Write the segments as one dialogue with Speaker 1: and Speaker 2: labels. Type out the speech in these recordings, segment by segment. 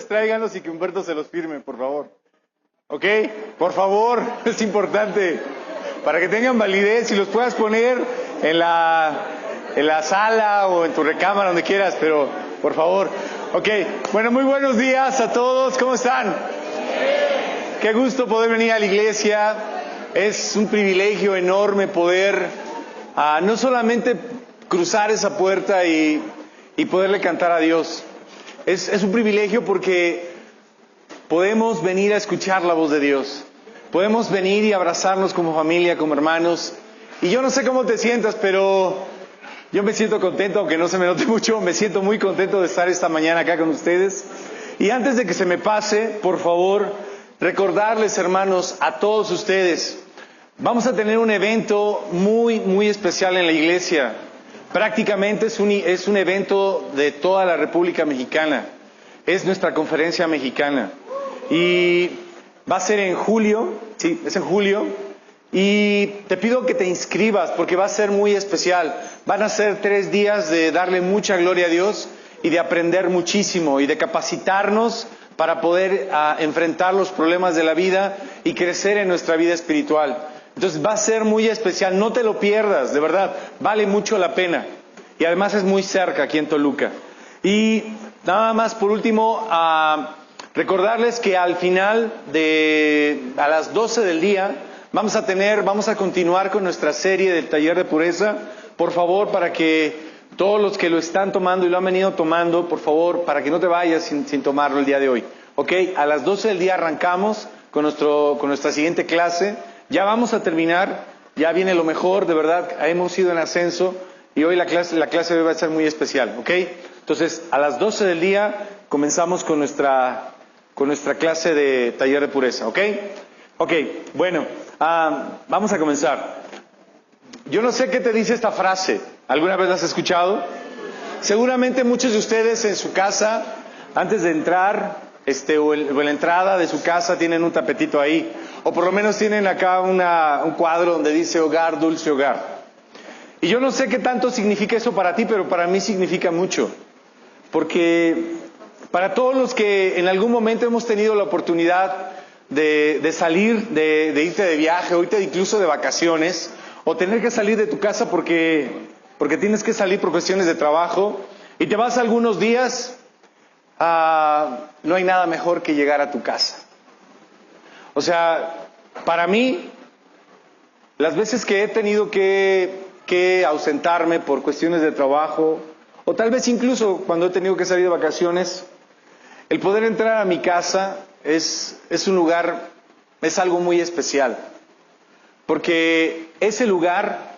Speaker 1: Tráiganlos y que Humberto se los firme, por favor. ¿Ok? Por favor, es importante. Para que tengan validez y los puedas poner en la sala o en tu recámara, donde quieras, pero por favor. Ok, bueno, muy buenos días a todos. ¿Cómo están? Qué gusto poder venir a la iglesia. Es un privilegio enorme poder no solamente cruzar esa puerta y poderle cantar a Dios. Es un privilegio porque podemos venir a escuchar la voz de Dios. Podemos venir y abrazarnos como familia, como hermanos. Y yo no sé cómo te sientas, pero yo me siento contento, aunque no se me note mucho. Me siento muy contento de estar esta mañana acá con ustedes. Y antes de que se me pase, por favor, recordarles, hermanos, a todos ustedes, vamos a tener un evento muy, muy especial en la iglesia. Prácticamente es un evento de toda la República Mexicana. Es nuestra conferencia mexicana. Y va a ser en julio, sí, es en julio. Y te pido que te inscribas porque va a ser muy especial. Van a ser 3 días de darle mucha gloria a Dios y de aprender muchísimo y de capacitarnos para poder enfrentar los problemas de la vida y crecer en nuestra vida espiritual. Entonces va a ser muy especial, no te lo pierdas, de verdad, vale mucho la pena. Y además es muy cerca aquí en Toluca. Y nada más por último, recordarles que al final a las 12 del día, vamos a continuar con nuestra serie del taller de pureza. Por favor, para que todos los que lo están tomando y lo han venido tomando, por favor, para que no te vayas sin tomarlo el día de hoy. ¿Ok? A las 12 del día arrancamos con nuestra siguiente clase. Ya vamos a terminar, ya viene lo mejor, de verdad, hemos ido en ascenso y hoy la clase de hoy va a ser muy especial, ¿ok? Entonces, a las 12 del día comenzamos con nuestra clase de taller de pureza, ¿ok? Ok, bueno, vamos a comenzar. Yo no sé qué te dice esta frase, ¿alguna vez la has escuchado? Seguramente muchos de ustedes en su casa, antes de entrar, o en la entrada de su casa tienen un tapetito ahí, o por lo menos tienen acá un cuadro donde dice hogar, dulce hogar. Y yo no sé qué tanto significa eso para ti, pero para mí significa mucho. Porque para todos los que en algún momento hemos tenido la oportunidad de salir, de irte de viaje, o irte incluso de vacaciones, o tener que salir de tu casa porque tienes que salir por cuestiones de trabajo, y te vas algunos días, no hay nada mejor que llegar a tu casa. O sea, para mí, las veces que he tenido que ausentarme por cuestiones de trabajo, o tal vez incluso cuando he tenido que salir de vacaciones, el poder entrar a mi casa es un lugar, es algo muy especial. Porque ese lugar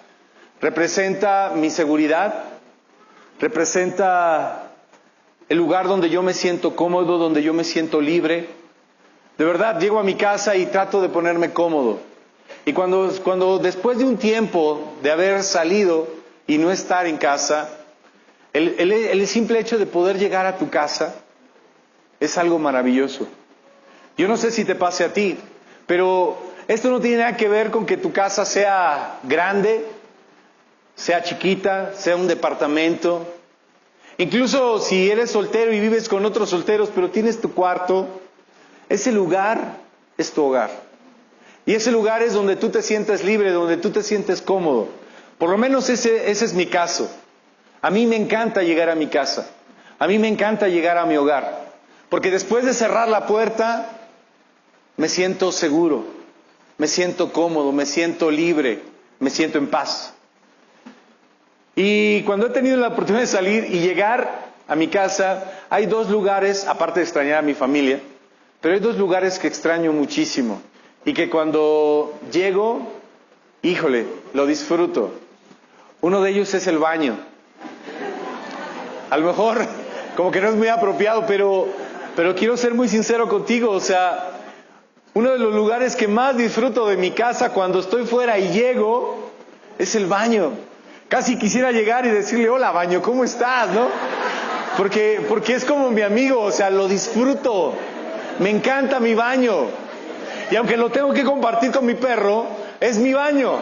Speaker 1: representa mi seguridad, representa el lugar donde yo me siento cómodo, donde yo me siento libre. De verdad, llego a mi casa y trato de ponerme cómodo. Y cuando después de un tiempo de haber salido y no estar en casa, el simple hecho de poder llegar a tu casa es algo maravilloso. Yo no sé si te pase a ti, pero esto no tiene nada que ver con que tu casa sea grande, sea chiquita, sea un departamento. Incluso si eres soltero y vives con otros solteros, pero tienes tu cuarto, ese lugar es tu hogar. Y ese lugar es donde tú te sientes libre, donde tú te sientes cómodo. Por lo menos ese es mi caso. A mí me encanta llegar a mi casa. A mí me encanta llegar a mi hogar. Porque después de cerrar la puerta, me siento seguro, me siento cómodo, me siento libre, me siento en paz. Y cuando he tenido la oportunidad de salir y llegar a mi casa, hay 2 lugares, aparte de extrañar a mi familia, pero hay 2 lugares que extraño muchísimo. Y que cuando llego, híjole, lo disfruto. Uno de ellos es el baño. A lo mejor, como que no es muy apropiado, pero quiero ser muy sincero contigo. O sea, uno de los lugares que más disfruto de mi casa cuando estoy fuera y llego, es el baño. Casi quisiera llegar y decirle, hola baño, ¿cómo estás? ¿No? Porque es como mi amigo, o sea, lo disfruto. Me encanta mi baño. Y aunque lo tengo que compartir con mi perro, es mi baño.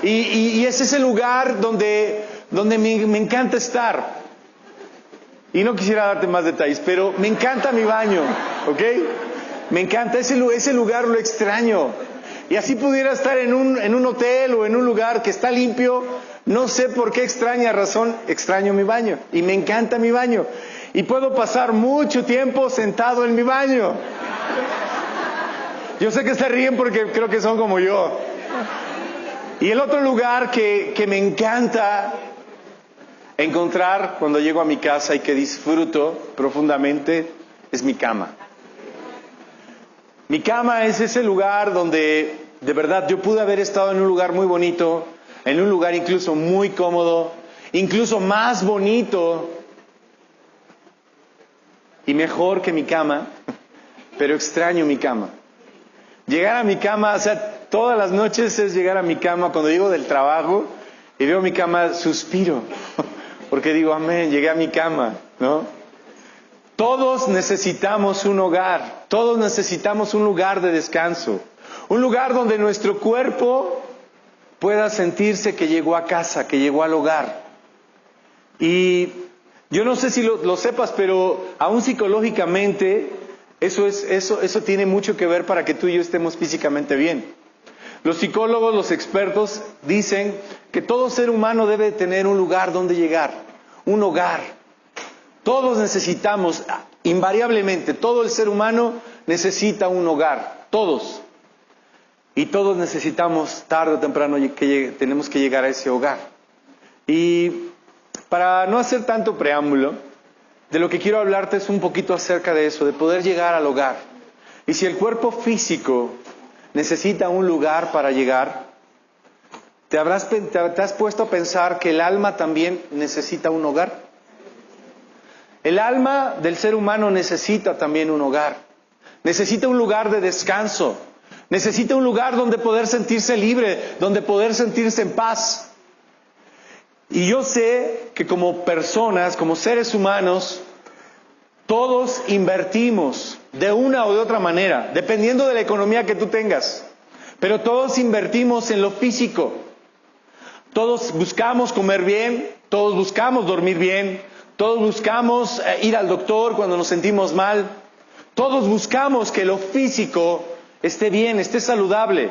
Speaker 1: Y ese es el lugar donde me encanta estar. Y no quisiera darte más detalles, pero me encanta mi baño, ¿ok? Me encanta ese lugar, lo extraño. Y así pudiera estar en un hotel o en un lugar que está limpio, no sé por qué extraña razón, extraño mi baño. Y me encanta mi baño. Y puedo pasar mucho tiempo sentado en mi baño. Yo sé que se ríen porque creo que son como yo. Y el otro lugar que me encanta encontrar cuando llego a mi casa y que disfruto profundamente es mi cama. Mi cama es ese lugar donde de verdad yo pude haber estado en un lugar muy bonito, en un lugar incluso muy cómodo, incluso más bonito y mejor que mi cama, pero extraño mi cama. Llegar a mi cama, o sea, todas las noches es llegar a mi cama cuando llego del trabajo y veo mi cama, suspiro. Porque digo, amén, llegué a mi cama, ¿no? Todos necesitamos un hogar, todos necesitamos un lugar de descanso, un lugar donde nuestro cuerpo pueda sentirse que llegó a casa, que llegó al hogar. Y yo no sé si lo sepas, pero aún psicológicamente eso tiene mucho que ver para que tú y yo estemos físicamente bien. Los psicólogos, los expertos dicen que todo ser humano debe tener un lugar donde llegar, un hogar. Todos necesitamos, invariablemente, todo el ser humano necesita un hogar, todos. Y todos necesitamos, tarde o temprano, tenemos que llegar a ese hogar. Y para no hacer tanto preámbulo, de lo que quiero hablarte es un poquito acerca de eso, de poder llegar al hogar. Y si el cuerpo físico necesita un lugar para llegar, ¿te has puesto a pensar que el alma también necesita un hogar? El alma del ser humano necesita también un hogar. Necesita un lugar de descanso. Necesita un lugar donde poder sentirse libre, donde poder sentirse en paz. Y yo sé que como personas, como seres humanos, todos invertimos de una o de otra manera, dependiendo de la economía que tú tengas. Pero todos invertimos en lo físico. Todos buscamos comer bien, todos buscamos dormir bien, todos buscamos ir al doctor cuando nos sentimos mal. Todos buscamos que lo físico esté bien, esté saludable.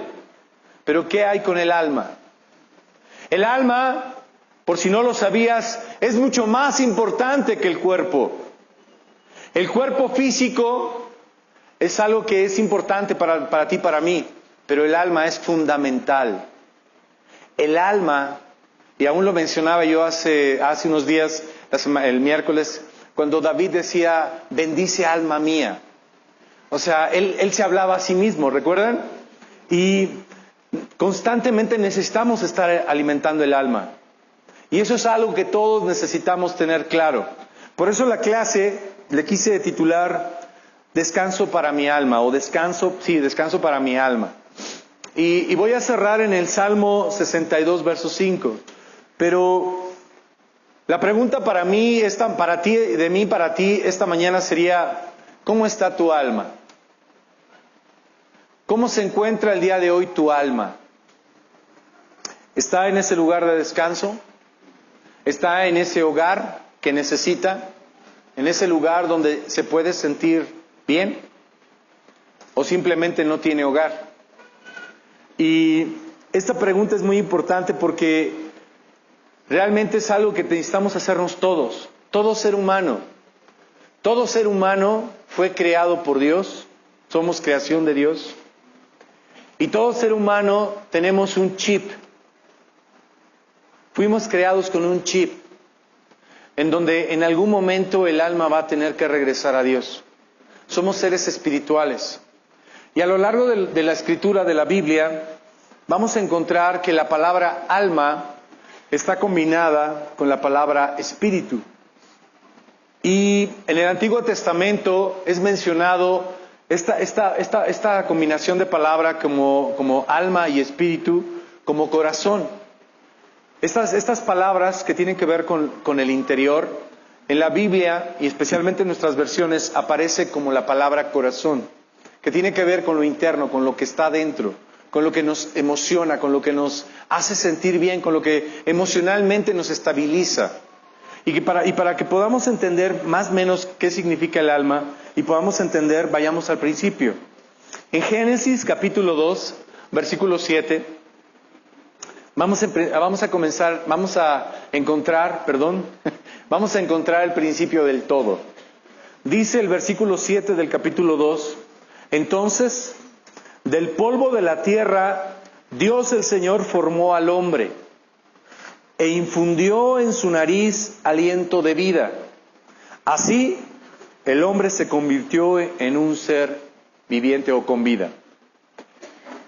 Speaker 1: Pero ¿qué hay con el alma? El alma, por si no lo sabías, es mucho más importante que el cuerpo. El cuerpo físico es algo que es importante para ti, para mí, pero el alma es fundamental. El alma, y aún lo mencionaba yo hace unos días, el miércoles, cuando David decía, bendice alma mía. O sea, él se hablaba a sí mismo, ¿recuerdan? Y constantemente necesitamos estar alimentando el alma. Y eso es algo que todos necesitamos tener claro. Por eso la clase le quise titular Descanso para mi alma, o Descanso para mi alma. Y voy a cerrar en el Salmo 62, verso 5. Pero la pregunta para mí, para ti, esta mañana sería, ¿cómo está tu alma? ¿Cómo se encuentra el día de hoy tu alma? ¿Está en ese lugar de descanso? ¿Está en ese hogar que necesita? ¿En ese lugar donde se puede sentir bien? ¿O simplemente no tiene hogar? Y esta pregunta es muy importante porque realmente es algo que necesitamos hacernos todos. Todo ser humano fue creado por Dios. Somos creación de Dios. Y todo ser humano tenemos un chip. Fuimos creados con un chip en donde en algún momento el alma va a tener que regresar a Dios. Somos seres espirituales. Y a lo largo de la escritura de la Biblia vamos a encontrar que la palabra alma está combinada con la palabra espíritu. Y en el Antiguo Testamento es mencionado esta combinación de palabra como alma y espíritu, como corazón. Estas palabras que tienen que ver con el interior, en la Biblia y especialmente en nuestras versiones aparece como la palabra corazón, que tiene que ver con lo interno, con lo que está dentro, con lo que nos emociona, con lo que nos hace sentir bien, con lo que emocionalmente nos estabiliza.
Speaker 2: Y para que podamos entender más o menos qué significa el alma y podamos entender, vayamos al principio. En Génesis capítulo 2, versículo 7, vamos a encontrar el principio del todo. Dice el versículo 7 del capítulo 2, entonces, del polvo de la tierra, Dios el Señor formó al hombre e infundió en su nariz aliento de vida. Así, el hombre se convirtió en un ser viviente o con vida.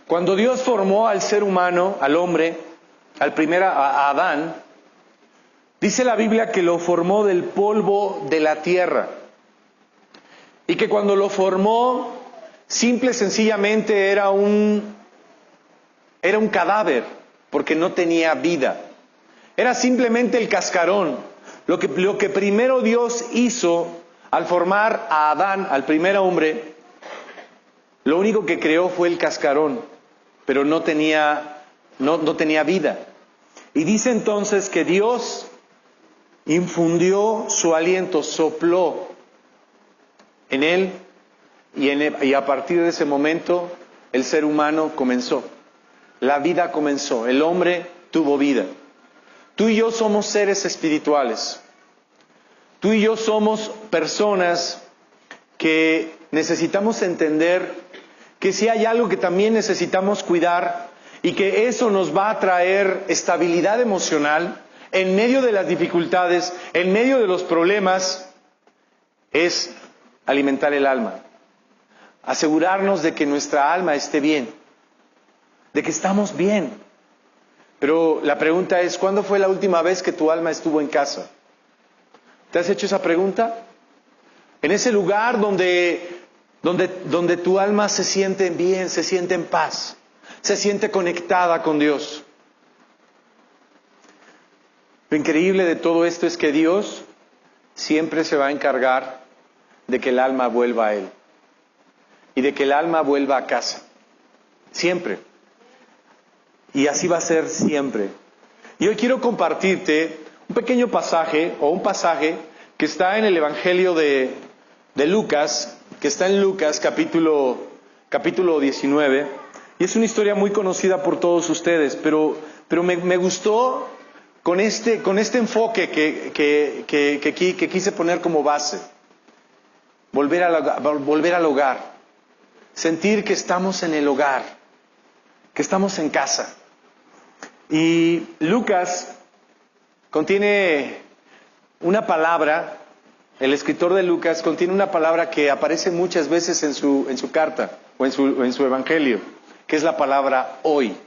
Speaker 2: Cuando Dios formó al ser humano, al hombre, a Adán, dice la Biblia que lo formó del polvo de la tierra. Y que cuando lo formó, simple y sencillamente era un cadáver, porque no tenía vida. Era simplemente el cascarón. Lo que primero Dios hizo al formar a Adán, al primer hombre, lo único que creó fue el cascarón, pero no tenía vida. Y dice entonces que Dios infundió su aliento, sopló en él, y a partir de ese momento el ser humano comenzó. La vida comenzó, el hombre tuvo vida. Tú y yo somos seres espirituales. Tú y yo somos personas que necesitamos entender que si hay algo que también necesitamos cuidar y que eso nos va a traer estabilidad emocional en medio de las dificultades, en medio de los problemas, es alimentar el alma. Asegurarnos de que nuestra alma esté bien, de que estamos bien. Pero la pregunta es, ¿cuándo fue la última vez que tu alma estuvo en casa? ¿Te has hecho esa pregunta? En ese lugar donde tu alma se siente bien, se siente en paz, se siente conectada con Dios. Lo increíble de todo esto es que Dios siempre se va a encargar de que el alma vuelva a Él y de que el alma vuelva a casa. Siempre. Y así va a ser siempre. Y hoy quiero compartirte un pequeño pasaje, o un pasaje que está en el Evangelio de Lucas, que está en Lucas capítulo 19, y es una historia muy conocida por todos ustedes, pero me gustó con este enfoque que quise poner como base. Volver al hogar, sentir que estamos en el hogar, que estamos en casa. Y Lucas contiene una palabra, el escritor de Lucas contiene una palabra que aparece muchas veces en su carta o en su evangelio, que es la palabra hoy.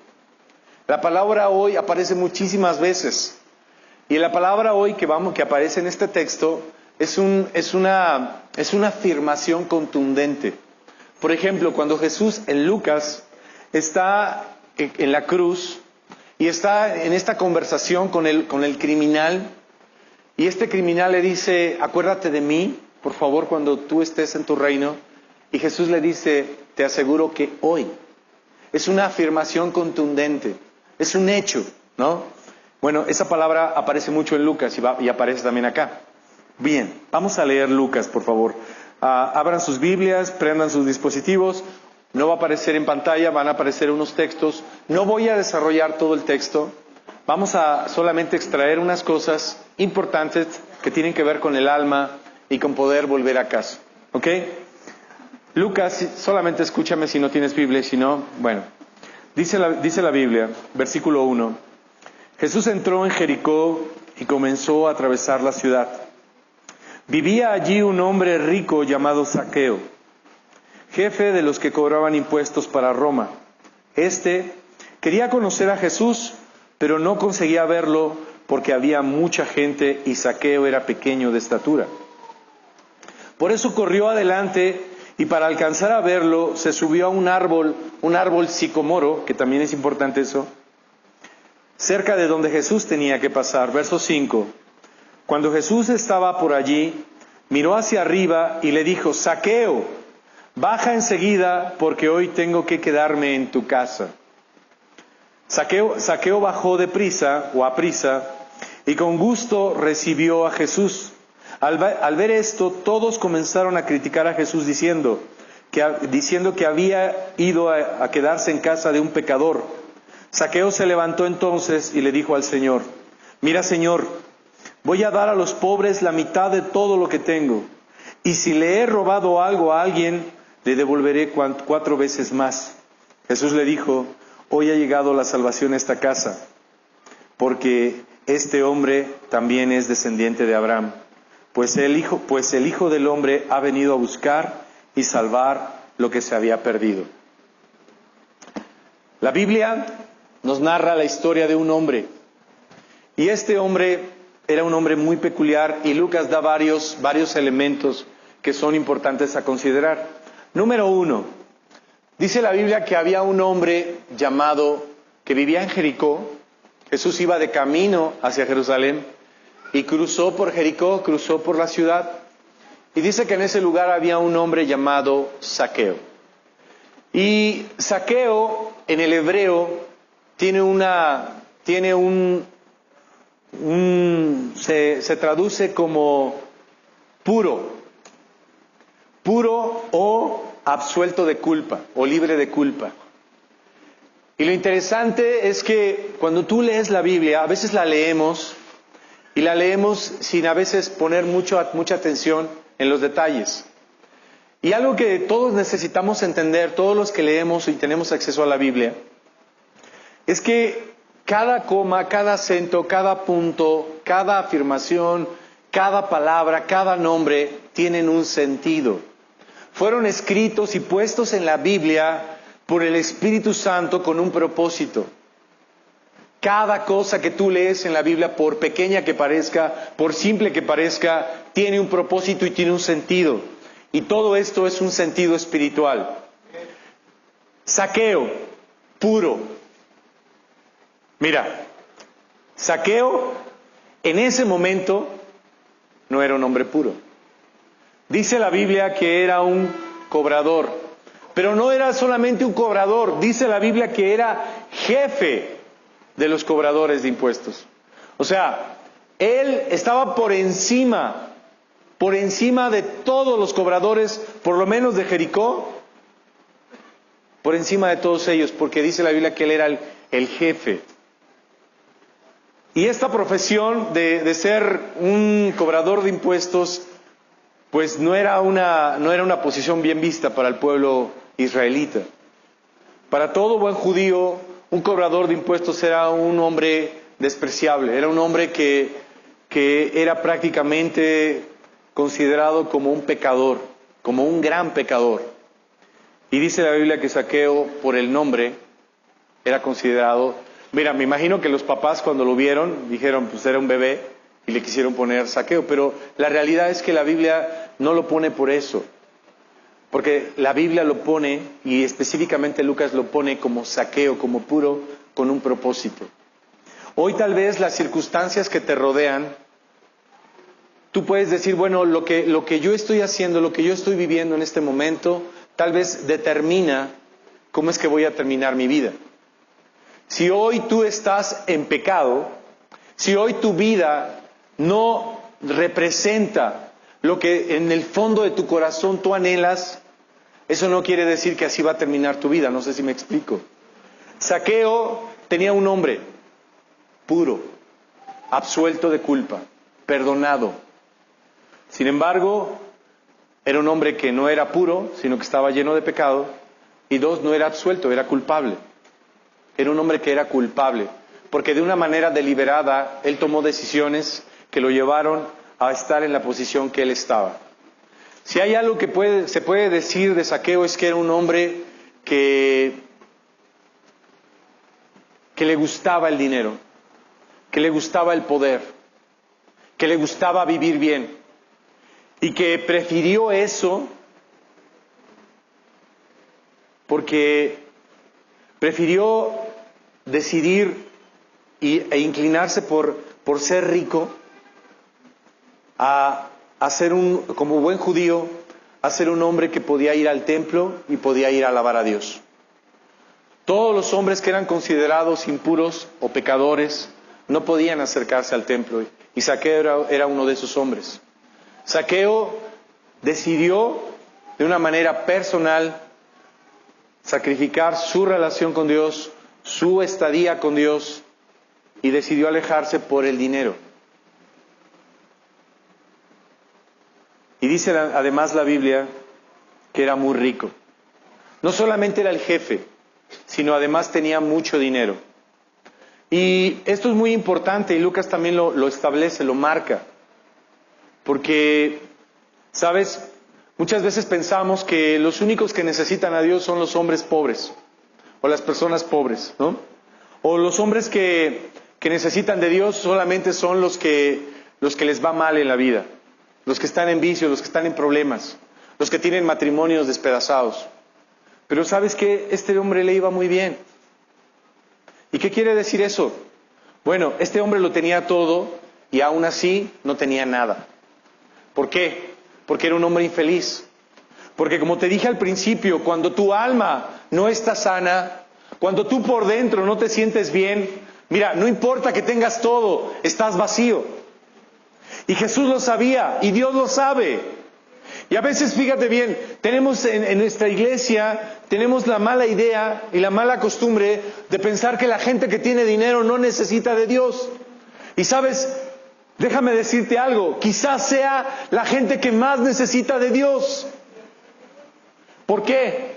Speaker 2: La palabra hoy aparece muchísimas veces. Y la palabra hoy que aparece en este texto es una afirmación contundente. Por ejemplo, cuando Jesús en Lucas está en la cruz y está en esta conversación con el criminal, y este criminal le dice, acuérdate de mí, por favor, cuando tú estés en tu reino. Y Jesús le dice, te aseguro que hoy. Es una afirmación contundente, es un hecho, ¿no? Bueno, esa palabra aparece mucho en Lucas y aparece también acá. Bien, vamos a leer Lucas, por favor. Abran sus Biblias, prendan sus dispositivos. No va a aparecer en pantalla, van a aparecer unos textos. No voy a desarrollar todo el texto. Vamos a solamente extraer unas cosas importantes que tienen que ver con el alma y con poder volver a casa. ¿Ok? Lucas, solamente escúchame si no tienes Biblia, si no, bueno. Dice la Biblia, versículo 1. Jesús entró en Jericó y comenzó a atravesar la ciudad. Vivía allí un hombre rico llamado Zaqueo, jefe de los que cobraban impuestos para Roma. Este quería conocer a Jesús, pero no conseguía verlo porque había mucha gente y Zaqueo era pequeño de estatura. Por eso corrió adelante y para alcanzar a verlo se subió a un árbol sicomoro, que también es importante eso, cerca de donde Jesús tenía que pasar. Verso 5. Cuando Jesús estaba por allí, miró hacia arriba y le dijo, Zaqueo, baja enseguida porque hoy tengo que quedarme en tu casa. Zaqueo bajó a prisa y con gusto recibió a Jesús. Al ver esto, todos comenzaron a criticar a Jesús diciendo que había ido a quedarse en casa de un pecador. Zaqueo se levantó entonces y le dijo al Señor: mira, Señor, voy a dar a los pobres la mitad de todo lo que tengo, y si le he robado algo a alguien, le devolveré 4 veces más. Jesús le dijo: hoy ha llegado la salvación a esta casa, porque este hombre también es descendiente de Abraham, pues el Hijo del Hombre ha venido a buscar y salvar lo que se había perdido. La Biblia nos narra la historia de un hombre, y este hombre era un hombre muy peculiar, y Lucas da varios elementos que son importantes a considerar. Número 1, dice la Biblia que había un hombre que vivía en Jericó. Jesús iba de camino hacia Jerusalén y cruzó por Jericó, cruzó por la ciudad, y dice que en ese lugar había un hombre llamado Zaqueo. Y Zaqueo en el hebreo se traduce como puro o absuelto de culpa o libre de culpa. Y lo interesante es que cuando tú lees la Biblia, a veces la leemos sin a veces poner mucha atención en los detalles. Y algo que todos necesitamos entender, todos los que leemos y tenemos acceso a la Biblia, es que cada coma, cada acento, cada punto, cada afirmación, cada palabra, cada nombre tienen un sentido. Fueron escritos y puestos en la Biblia por el Espíritu Santo con un propósito. Cada cosa que tú lees en la Biblia, por pequeña que parezca, por simple que parezca, tiene un propósito y tiene un sentido. Y todo esto es un sentido espiritual. Zaqueo, puro. Mira, Zaqueo en ese momento no era un hombre puro. Dice la Biblia que era un cobrador, pero no era solamente un cobrador, dice la Biblia que era jefe de los cobradores de impuestos. O sea, él estaba por encima de todos los cobradores, por lo menos de Jericó, por encima de todos ellos, porque dice la Biblia que él era el jefe. Y esta profesión de ser un cobrador de impuestos, pues no era una posición bien vista para el pueblo israelita. Para todo buen judío, un cobrador de impuestos era un hombre despreciable, era un hombre que era prácticamente considerado como un pecador, como un gran pecador. Y dice la Biblia que Zaqueo, por el nombre, era considerado... Mira, me imagino que los papás cuando lo vieron, dijeron, pues era un bebé, y le quisieron poner Zaqueo, pero la realidad es que la Biblia no lo pone por eso, porque la Biblia lo pone, y específicamente Lucas lo pone como Zaqueo, como puro, con un propósito. Hoy tal vez las circunstancias que te rodean, tú puedes decir, bueno, lo que yo estoy haciendo, lo que yo estoy viviendo en este momento, tal vez determina cómo es que voy a terminar mi vida. Si hoy tú estás en pecado, si hoy tu vida no representa lo que en el fondo de tu corazón tú anhelas, eso no quiere decir que así va a terminar tu vida, no sé si me explico. Zaqueo tenía un nombre puro, absuelto de culpa, perdonado. Sin embargo, era un hombre que no era puro, sino que estaba lleno de pecado, y 2, no era absuelto, era culpable. Era un hombre que era culpable, porque de una manera deliberada él tomó decisiones que lo llevaron a estar en la posición que él estaba. Si hay algo que se puede decir de Zaqueo es que era un hombre que le gustaba el dinero, que le gustaba el poder, que le gustaba vivir bien, y que prefirió eso porque prefirió decidir e inclinarse por ser rico a ser como buen judío, a ser un hombre que podía ir al templo y podía ir a alabar a Dios. Todos los hombres que eran considerados impuros o pecadores no podían acercarse al templo. Y Zaqueo era uno de esos hombres. Zaqueo decidió de una manera personal sacrificar su relación con Dios, su estadía con Dios, y decidió alejarse por el dinero. Y dice además la Biblia que era muy rico. No solamente era el jefe, sino además tenía mucho dinero. Y esto es muy importante, y Lucas también lo establece, lo marca. Porque, ¿sabes? Muchas veces pensamos que los únicos que necesitan a Dios son los hombres pobres, o las personas pobres, ¿no? O los hombres que necesitan de Dios solamente son los que les va mal en la vida, los que están en vicios, los que están en problemas, los que tienen matrimonios despedazados. Pero ¿sabes qué? Este hombre le iba muy bien. ¿Y qué quiere decir eso? Bueno, este hombre lo tenía todo y aún así no tenía nada. ¿Por qué? Porque era un hombre infeliz. Porque como te dije al principio, cuando tu alma no está sana, cuando tú por dentro no te sientes bien, mira, no importa que tengas todo, estás vacío. Y Jesús lo sabía y Dios lo sabe. Y a veces, fíjate bien, tenemos en nuestra iglesia, tenemos la mala idea y la mala costumbre de pensar que la gente que tiene dinero no necesita de Dios. Y sabes, déjame decirte algo, quizás sea la gente que más necesita de Dios. ¿Por qué?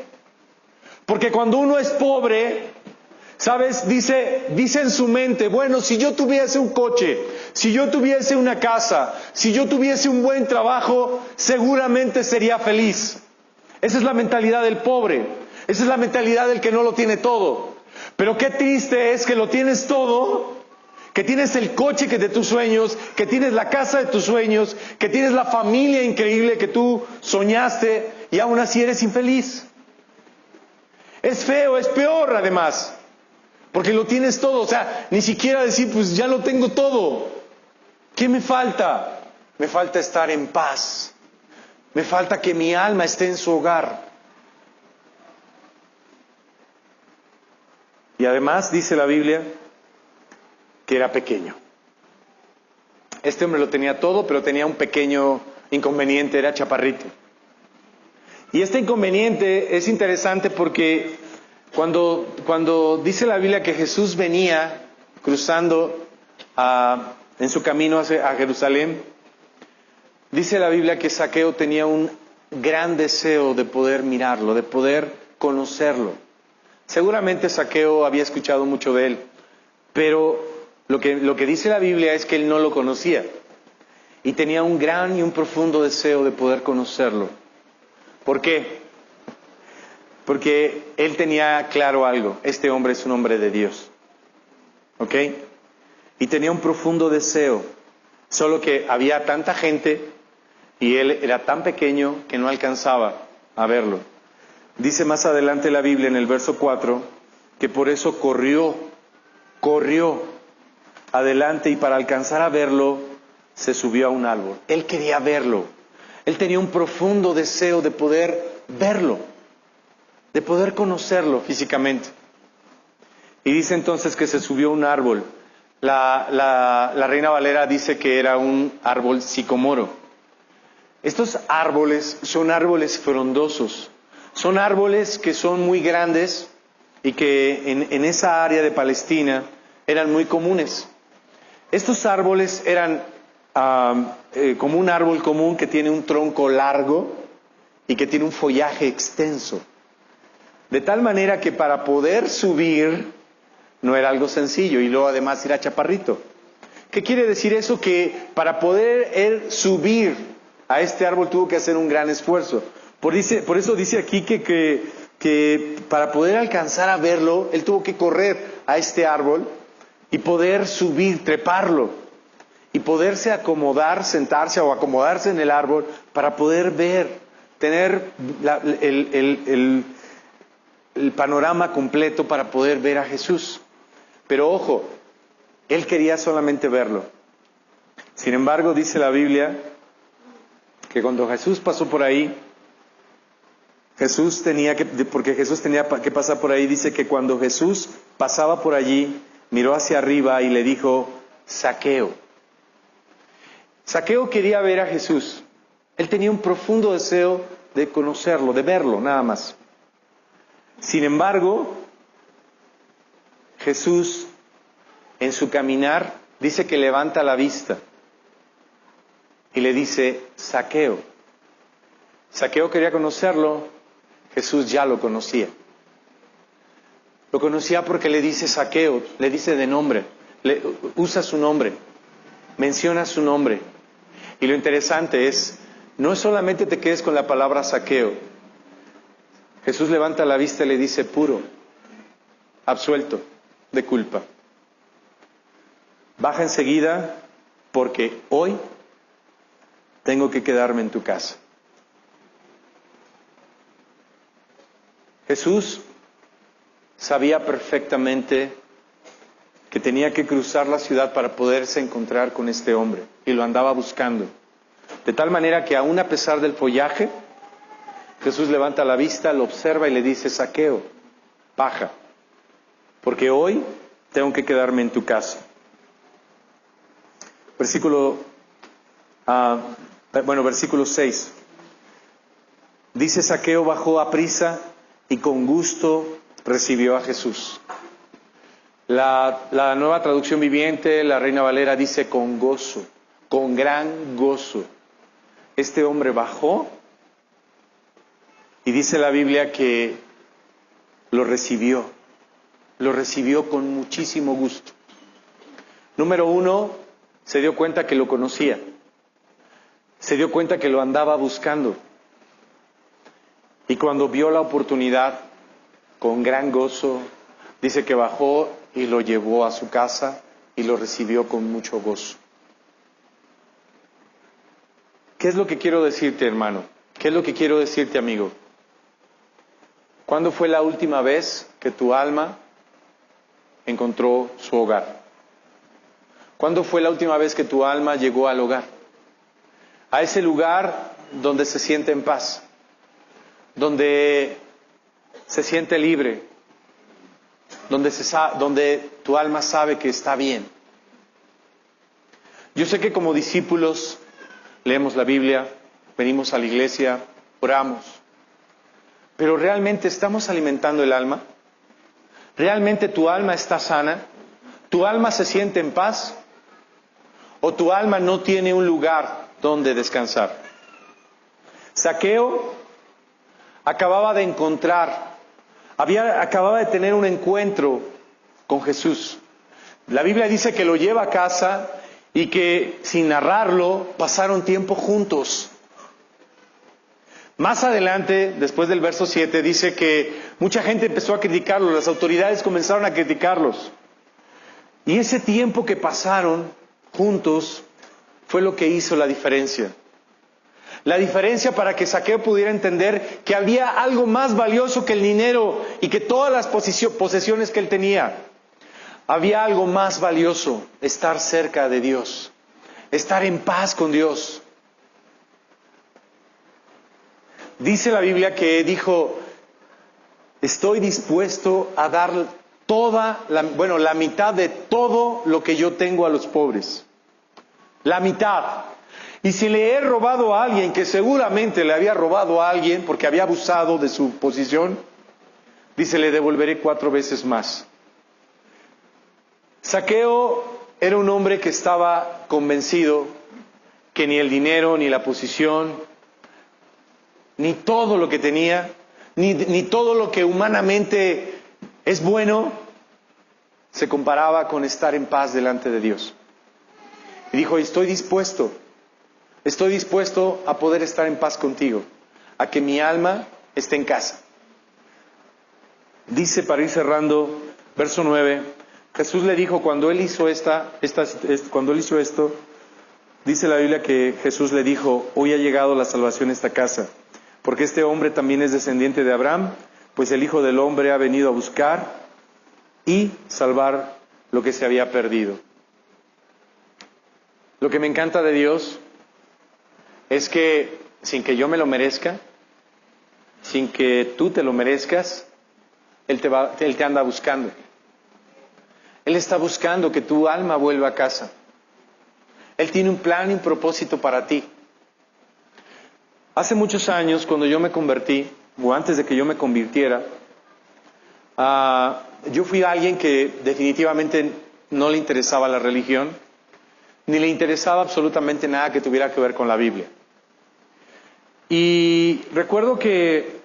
Speaker 2: Porque cuando uno es pobre, ¿sabes? Dice en su mente, bueno, si yo tuviese un coche, si yo tuviese una casa, si yo tuviese un buen trabajo, seguramente sería feliz. Esa es la mentalidad del pobre, esa es la mentalidad del que no lo tiene todo. Pero qué triste es que lo tienes todo, que tienes el coche de tus sueños, que tienes la casa de tus sueños, que tienes la familia increíble que tú soñaste y aún así eres infeliz. Es feo, es peor además. Porque lo tienes todo, o sea, ni siquiera decir, pues ya lo tengo todo. ¿Qué me falta? Me falta estar en paz. Me falta que mi alma esté en su hogar. Y además dice la Biblia que era pequeño. Este hombre lo tenía todo, pero tenía un pequeño inconveniente, era chaparrito. Y este inconveniente es interesante porque cuando dice la Biblia que Jesús venía cruzando en su camino a Jerusalén, dice la Biblia que Zaqueo tenía un gran deseo de poder mirarlo, de poder conocerlo. Seguramente Zaqueo había escuchado mucho de él, pero lo que dice la Biblia es que él no lo conocía y tenía un gran y un profundo deseo de poder conocerlo. ¿Por qué? Porque él tenía claro algo, este hombre es un hombre de Dios, ¿ok? Y tenía un profundo deseo, solo que había tanta gente y él era tan pequeño que no alcanzaba a verlo. Dice más adelante la Biblia en el verso 4, que por eso corrió adelante y para alcanzar a verlo se subió a un árbol. Él quería verlo, él tenía un profundo deseo de poder verlo, de poder conocerlo físicamente. Y dice entonces que se subió a un árbol. La Reina Valera dice que era un árbol sicomoro. Estos árboles son árboles frondosos, son árboles que son muy grandes y que en esa área de Palestina eran muy comunes. Estos árboles eran como un árbol común que tiene un tronco largo y que tiene un follaje extenso. De tal manera que para poder subir no era algo sencillo y luego además era chaparrito. ¿Qué quiere decir eso? Que para poder él subir a este árbol tuvo que hacer un gran esfuerzo. Por eso dice aquí que para poder alcanzar a verlo, él tuvo que correr a este árbol y poder subir, treparlo y poderse acomodar, sentarse o acomodarse en el árbol para poder ver, tener el panorama completo para poder ver a Jesús. Pero ojo, él quería solamente verlo. Sin embargo, dice la Biblia que cuando Jesús pasó por ahí, porque Jesús tenía que pasar por ahí, dice que cuando Jesús pasaba por allí, miró hacia arriba y le dijo, Zaqueo. Zaqueo quería ver a Jesús. Él tenía un profundo deseo de conocerlo, de verlo, nada más. Sin embargo, Jesús, en su caminar, dice que levanta la vista y le dice, Zaqueo. Zaqueo quería conocerlo, Jesús ya lo conocía. Lo conocía porque le dice Zaqueo, le dice de nombre, usa su nombre, menciona su nombre. Y lo interesante es, no solamente te quedes con la palabra Zaqueo. Jesús levanta la vista y le dice puro, absuelto de culpa. Baja enseguida porque hoy tengo que quedarme en tu casa. Jesús sabía perfectamente que tenía que cruzar la ciudad para poderse encontrar con este hombre y lo andaba buscando. De tal manera que aún a pesar del follaje, Jesús levanta la vista, lo observa y le dice, Zaqueo, baja, porque hoy tengo que quedarme en tu casa. Versículo 6. Dice, Zaqueo bajó a prisa y con gusto recibió a Jesús. La Nueva Traducción Viviente, la Reina Valera, dice con gozo, con gran gozo. Este hombre bajó y dice la Biblia que lo recibió con muchísimo gusto. Número 1, se dio cuenta que lo conocía, se dio cuenta que lo andaba buscando. Y cuando vio la oportunidad, con gran gozo, dice que bajó y lo llevó a su casa y lo recibió con mucho gozo. ¿Qué es lo que quiero decirte, hermano? ¿Qué es lo que quiero decirte, amigo? ¿Cuándo fue la última vez que tu alma encontró su hogar? ¿Cuándo fue la última vez que tu alma llegó al hogar? A ese lugar donde se siente en paz, donde se siente libre, donde tu alma sabe que está bien. Yo sé que como discípulos leemos la Biblia, venimos a la iglesia, oramos, pero ¿realmente estamos alimentando el alma? ¿Realmente tu alma está sana? ¿Tu alma se siente en paz? ¿O tu alma no tiene un lugar donde descansar? Zaqueo acababa de acababa de tener un encuentro con Jesús. La Biblia dice que lo lleva a casa y que, sin narrarlo, pasaron tiempo juntos. Más adelante, después del verso 7, dice que mucha gente empezó a criticarlos, las autoridades comenzaron a criticarlos. Y ese tiempo que pasaron juntos fue lo que hizo la diferencia. La diferencia para que Zaqueo pudiera entender que había algo más valioso que el dinero y que todas las posesiones que él tenía. Había algo más valioso, estar cerca de Dios, estar en paz con Dios. Dice la Biblia que dijo, estoy dispuesto a dar la mitad de todo lo que yo tengo a los pobres. La mitad. Y si le he robado a alguien, que seguramente le había robado a alguien porque había abusado de su posición, dice, le devolveré 4 veces más. Zaqueo era un hombre que estaba convencido que ni el dinero, ni la posición, ni todo lo que tenía, ni todo lo que humanamente es bueno, se comparaba con estar en paz delante de Dios. Y dijo, estoy dispuesto a poder estar en paz contigo, a que mi alma esté en casa. Dice, para ir cerrando, verso 9, Jesús le dijo, cuando él hizo esto, dice la Biblia que Jesús le dijo, hoy ha llegado la salvación a esta casa, porque este hombre también es descendiente de Abraham, pues el Hijo del Hombre ha venido a buscar y salvar lo que se había perdido. Lo que me encanta de Dios es que sin que yo me lo merezca, sin que tú te lo merezcas, Él te anda buscando. Él está buscando que tu alma vuelva a casa. Él tiene un plan y un propósito para ti. Hace muchos años, cuando yo me convertí, o antes de que yo me convirtiera, yo fui alguien que definitivamente no le interesaba la religión, ni le interesaba absolutamente nada que tuviera que ver con la Biblia. Y recuerdo que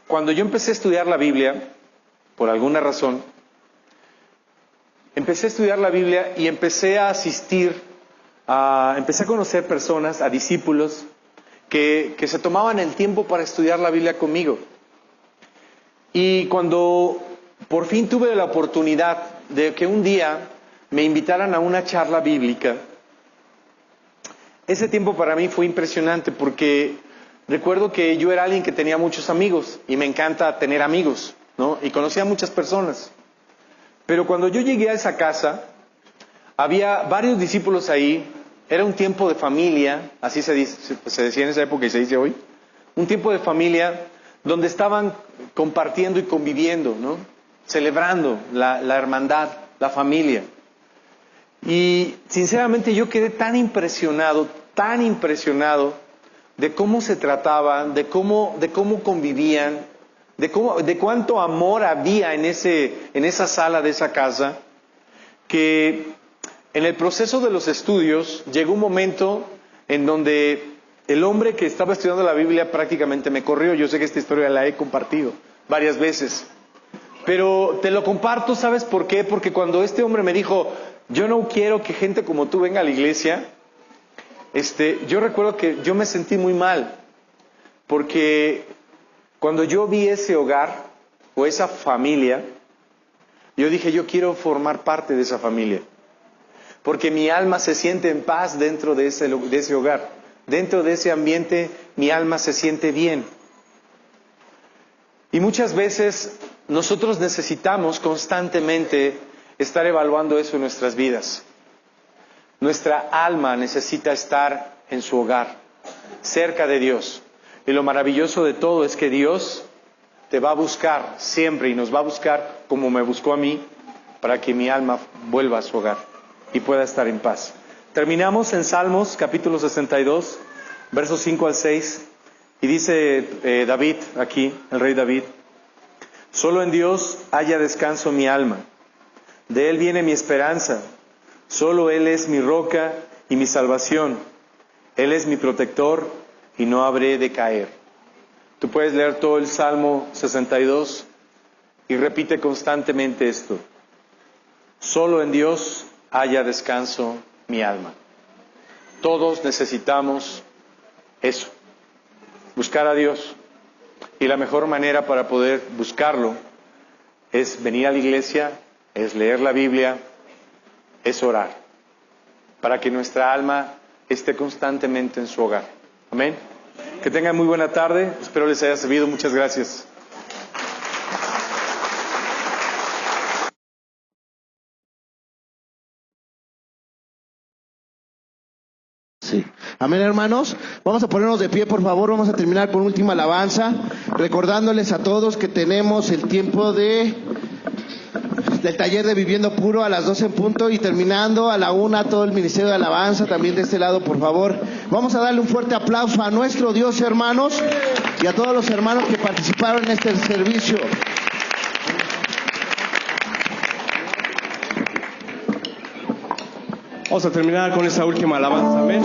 Speaker 2: cuando yo empecé a estudiar la Biblia, por alguna razón, empecé a estudiar la Biblia y empecé a empecé a conocer personas, a discípulos, que se tomaban el tiempo para estudiar la Biblia conmigo. Y cuando por fin tuve la oportunidad de que un día me invitaran a una charla bíblica, ese tiempo para mí fue impresionante porque recuerdo que yo era alguien que tenía muchos amigos y me encanta tener amigos, ¿no? Y conocía a muchas personas. Pero cuando yo llegué a esa casa, había varios discípulos ahí. Era un tiempo de familia, así se decía en esa época y se dice hoy. Un tiempo de familia donde estaban compartiendo y conviviendo, ¿no? Celebrando la hermandad, la familia. Y sinceramente yo quedé tan impresionado de cómo se trataban, de cómo convivían, de cuánto amor había en esa sala de esa casa, que en el proceso de los estudios llegó un momento en donde el hombre que estaba estudiando la Biblia prácticamente me corrió. Yo sé que esta historia la he compartido varias veces, pero te lo comparto, ¿sabes por qué? Porque cuando este hombre me dijo, yo no quiero que gente como tú venga a la iglesia, yo recuerdo que yo me sentí muy mal, porque cuando yo vi ese hogar o esa familia, yo dije, yo quiero formar parte de esa familia. Porque mi alma se siente en paz dentro de ese hogar. Dentro de ese ambiente, mi alma se siente bien. Y muchas veces nosotros necesitamos constantemente estar evaluando eso en nuestras vidas. Nuestra alma necesita estar en su hogar, cerca de Dios. Y lo maravilloso de todo es que Dios te va a buscar siempre y nos va a buscar como me buscó a mí, para que mi alma vuelva a su hogar y pueda estar en paz. Terminamos en Salmos capítulo 62, versos 5 al 6, y dice David aquí, el rey David, solo en Dios haya descanso mi alma, de Él viene mi esperanza, solo Él es mi roca y mi salvación, Él es mi protector y no habré de caer. Tú puedes leer todo el Salmo 62 y repite constantemente esto, solo en Dios haya descanso mi alma. Todos necesitamos eso, buscar a Dios. Y la mejor manera para poder buscarlo es venir a la iglesia, es leer la Biblia, es orar, para que nuestra alma esté constantemente en su hogar. Amén. Que tengan muy buena tarde, espero les haya servido. Muchas gracias.
Speaker 3: Sí. Amén, hermanos. Vamos a ponernos de pie, por favor. Vamos a terminar con última alabanza, recordándoles a todos que tenemos el tiempo del taller de Viviendo Puro a las 12 en punto, y terminando a la 1 todo el ministerio de alabanza, también de este lado, por favor. Vamos a darle un fuerte aplauso a nuestro Dios, hermanos, y a todos los hermanos que participaron en este servicio.
Speaker 4: Vamos a terminar con esa última alabanza. Amén.